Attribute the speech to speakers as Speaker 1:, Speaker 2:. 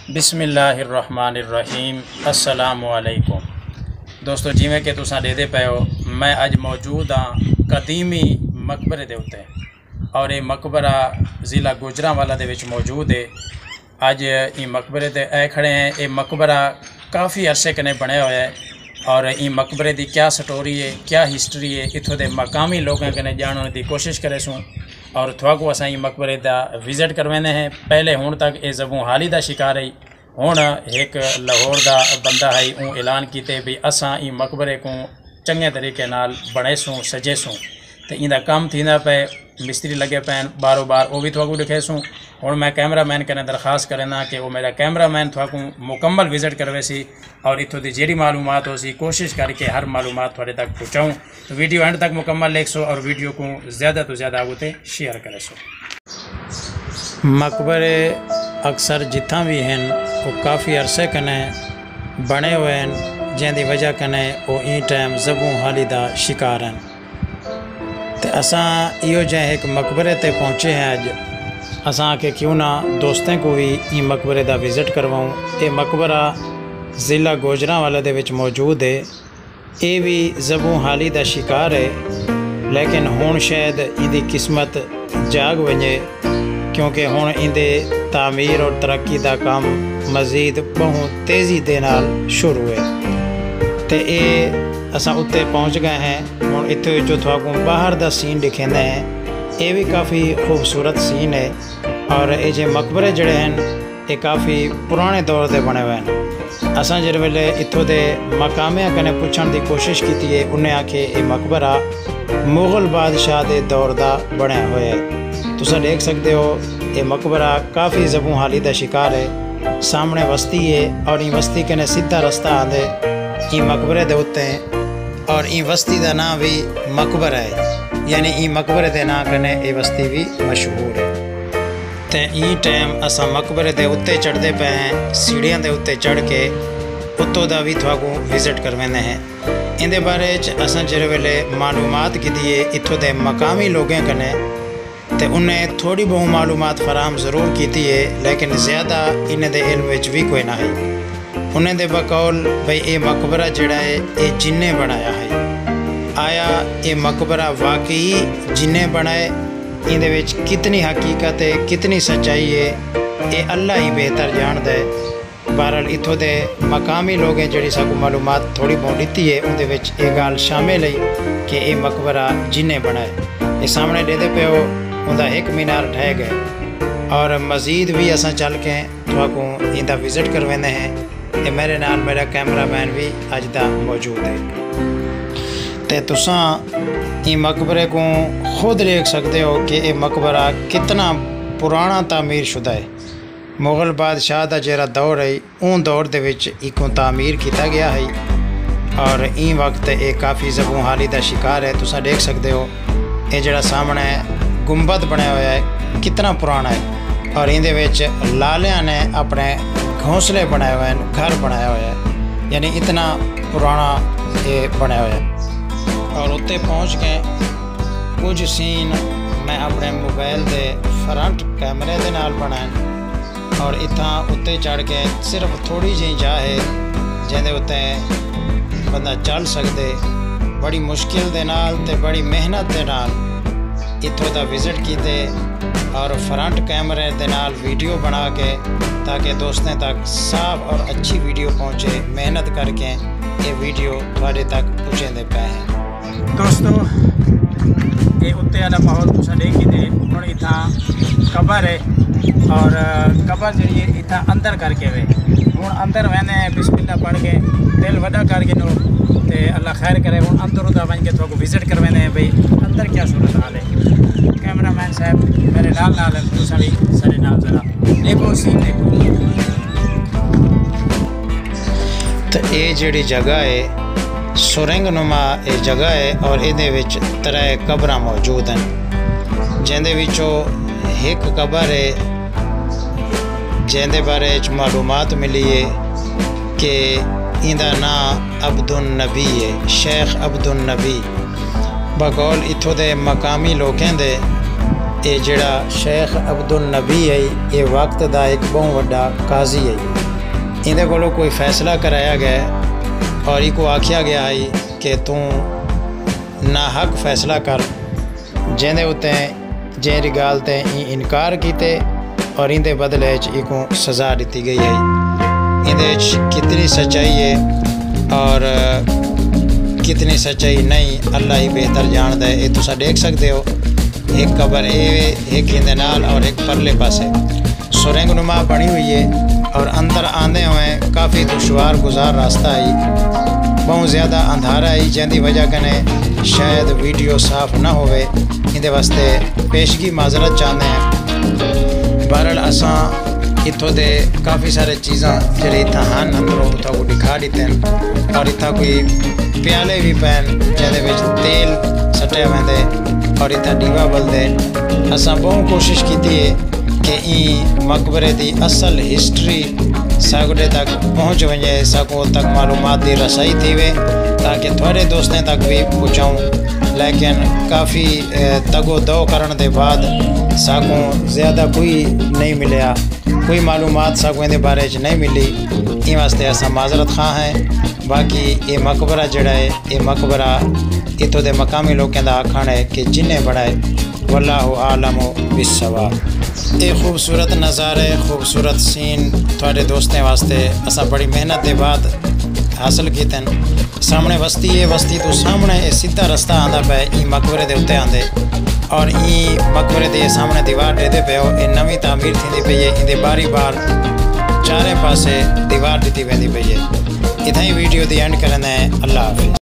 Speaker 1: بسم اللہ الرحمن الرحیم۔ السلام علیکم دوستو، جیویں کہ تساں دیکھتے پے ہو میں اج موجود ہاں قدیمی مقبرے دے اتے اور یہ مقبرہ ضلع گوجرانوالا دے وچ موجود ہے۔ اج یہ مقبرے تے اے کھڑے ہیں۔ یہ مقبرہ کافی عرصے کنے بنے ہوئے ہے اور یہ مقبرے دی کیا سٹوری ہے، کیا ہسٹری ہے، اتھوں دے مقامی لوگوں کنے جاننے دی کوشش کرے سوں اور تھواکو اساں یہ مقبرے دا وزٹ کروینے ہیں۔ پہلے ہون تک یہ زبوں حالی دا شکار ہے، ہون ایک لاہور دا بندہ ہے اون اعلان کیتے بھی اساں یہ مقبرے کو چنگے طریقے نال بنے سوں سجے سوں تے ایندا کام تھیندا پے، مستری لگے پین بارو بار وہ بھی تھواکو دکھے سوں۔ ہوں میں کیمرہ مین کنے درخواست کرنا کہ وہ میرا کیمرہ مین تھواکو مکمل وزٹ کروے سی اور اتھوں دی جیڑی معلومات ہو سی کوشش کر کے ہر معلومات تھوڑے تک پہنچاؤں۔ تو ویڈیو اینڈ تک مکمل دیکھ سو اور ویڈیو کو زیادہ تو زیادہ آگے شیئر کرے سو۔ مقبرے اکثر جتھاں بھی ہیں وہ کافی عرصے کنے بنے ہوئے ہیں، جن دی وجہ کنے وہ این ٹائم زبوں حالی دا شکار ہیں۔ تے اساں ایو جہاں ایک مقبرے تے پہنچے ہیں اج، اساں کہ کیوں نہ دوستیں کو بھی این مقبرے دا وزٹ کرواؤں۔ یہ مقبرہ ضلع گوجرانوالا دے وچ موجود ہے۔ یہ بھی زبوں حالی دا شکار ہے، لیکن ہون شاید ان دی قسمت جاگ ونجے کیونکہ ہون ان دے تعمیر اور ترقی دا کام مزید بہت تیزی دے نال شروع ہے۔ تے اے اساں اتے پہنچ گئے ہیں۔ ہوں اتنے جو تھواکو باہر دا سین دکھیندے ہیں، یہ بھی کافی خوبصورت سین ہے اور یہ جو مقبرے جڑے ہیں یہ کافی پرانے دور دے بنے ہوئے ہیں۔ اساں جڑے ویلے اتھوں دے مقامیاں کنے پوچھن دی کوشش کیتی ہے، انہیں آکھے یہ مقبرہ مغل بادشاہ دے دور دا بنیا ہوئے ہے۔ تساں دیکھ سکتے ہو یہ مقبرہ کافی زبوں حالی دا شکار ہے۔ سامنے بستی ہے اور این بستی کنے سیدھا رستہ آندے این مقبرے دے اتے ہیں اور این بستی دا نام بھی مقبرہ ہے، یعنی این مقبرے دے نام کنے یہ بستی بھی مشہور ہے۔ تے این ٹائم اساں مقبرے دے اتے چڑھتے پے ہیں، سیڑھیاں دے اتے چڑھ کے اتوں دا بھی تھواکو وزٹ کرویندے ہیں۔ ان دے بارے اساں جڑے ویلے معلومات کی دیے اتھوں دے مقامی لوگیں کنے تے انہیں تھوڑی بہت معلومات فراہم ضرور کیتی ہے، لیکن زیادہ انہیں دے علم وچ بھی کوئی نہ ہے۔ انہیں دے بقول بھئی اے مقبرہ جڑا ہے اے جنیں بنایا ہے۔ آیا یہ مقبرہ واقعی جنیں بنائے؟ ان دے وچ کتنی حقیقت ہے، کتنی سچائی ہے، یہ اللہ ہی بہتر جان دے۔ بہرحال اتھوں دے مقامی لوگیں جڑی ساکو معلومات تھوڑی بہت دیتی ہے، ان دے وچ یہ گال شامل ہے کہ یہ مقبرہ جنیں بنائے۔ یہ سامنے دیتے پہ ہو ان دا ایک مینار ڈھے گئے اور مزید بھی اساں چل کے تھواکو ان دا وزٹ کرویندے ہیں۔ یہ میرے نال میرا کیمرہ مین بھی اج دا موجود ہے۔ تے تساں این مقبرے کو خود دیکھ سکتے ہو کہ یہ مقبرہ کتنا پرانا تعمیر شدہ ہے۔ مغل بادشاہ دا جیرا دور ہے اون دور دے وچ ایکوں تعمیر کیتا گیا ہے اور این وقت یہ کافی زبوں حالی دا شکار ہے۔ تساں دیکھ سکتے ہو یہ جڑا سامنے گنبد بنے ہویا ہے کتنا پرانا ہے اور ان دے وچ لالیاں نے اپنے گھونسلے بنائے ہوئے ہیں، گھر بنایا ہوا ہے، یعنی اتنا پرانا یہ بنا ہوا ہے۔ اور اتنے پہنچ کے کچھ سین میں اپنے موبائل دے فرنٹ کیمرے دے نال بنائے اور اتنا اتنے چڑھ کے صرف تھوڑی جی جا ہے جہاں اتنے بندہ چل سکتے، بڑی مشکل دے نال تے بڑی محنت دے نال اتھوں دا وزٹ کیتے اور فرنٹ کیمرے دے نال ویڈیو بنا کے تاکہ دوستیں تک صاف اور اچھی ویڈیو پہنچے، محنت کر کے یہ ویڈیو تھوڑے تک پہنچے پے ہیں۔ دوستو یہ اتنے والا ماحول تصا دیکھی دے ہوں اتنا قبر ہے اور قبر جی اتنا اندر کر کے وے ہوں اندر وہنے بسم اللہ پڑھ کے دل وڈا کر کے نو تے اللہ خیر کرے۔ ہوں اندر ادا بن کے تھوڑا وزٹ کروینے ہیں بھائی اندر کیا صورت حال ہے۔ کیمرہ مین صاحب میرے نال تصا بھی سارے نال ذرا دیکھو سین دیکھو۔ تو یہ جڑی جگہ ہے سرنگ نما یہ جگہ ہے اور یہ ترے قبراں موجود ہیں، جن ایک قبر ہے جن دے بارے معلومات ملی ہے کہ ان دا نام عبد النبی ہے، شیخ عبد النبی۔ بقول اتھوں دے مقامی لوگیں دے یہ جڑا شیخ عبد النبی ہے یہ وقت دا ایک بہت وڈا قاضی ہے. اندے کولوں کوئی فیصلہ کرایا گیا اور یہ کو آکھیا گیا ہے کہ تو ناحق فیصلہ کر جیندے ہوتے ہیں جیری گال تے انکار کیتے اور اندے بدلے کو سزا دیتی گئی ہے. اندے کتنی سچائی ہے اور کتنی سچائی نہیں اللہ ہی بہتر جاندا ہے. یہ تساں دیکھ سکتے ہو ایک قبر ایک اندے نال اور ایک پرلے پاسے سرنگ نما بنی ہوئی ہے اور اندر آندے ہوئے کافی دشوار گزار راستہ ہے. بہت زیادہ اندھارا ہے جن دی وجہ کنے شاید ویڈیو صاف نہ ہوئے اندے واسطے پیشگی معذرت چاہتے ہیں. بہرحال اساں اتھوں دے کافی سارے چیزاں جڑے اتھا ہن اندروں اتھا کو دکھا دیتے ہیں اور اتھا کوئی پیالے بھی پین جہدے وچ تیل سٹے ویندے اور اتھا ڈیوا بلدے. اساں بہت کوشش کیتی ہے کہ این مقبرے دی اصل ہسٹری ساگڑے تک پہنچ ونجے ساکو تک معلومات دی رسائی تھی وے تاکہ تھوڑے دوستیں تک بھی پہنچاؤں. لیکن کافی تگو دو کرن دے بعد ساکو زیادہ کوئی نہیں ملیا کوئی معلومات ساکو ان دے بارے چ نہیں ملی. این واسطے اساں معذرت خواہ ہیں. باقی یہ مقبرہ جڑا ہے یہ مقبرہ اتھوں دے مقامی لوگوں دا آکھن ہے کہ جنہیں بڑھائے واللہ عالم بالصواب. یہ خوبصورت نظارے خوبصورت سین تھوڑے دوستیں واسطے اساں بڑی محنت دے بعد حاصل کیتے ہیں. سامنے بستی ہے بستی تو سامنے یہ سیدھا رستہ آندا پہ این مقبرے دے اتنے آندے اور این مقبرے دے سامنے دیوار دے دے پہ ہو یہ نویں تعمیر تھی پئی ہے. ان دے باری بار چارے پاسے دیوار دیتی ویندی پئی ہے. اتنا ہی ویڈیو دی اینڈ کرنا ہے. اللہ حافظ.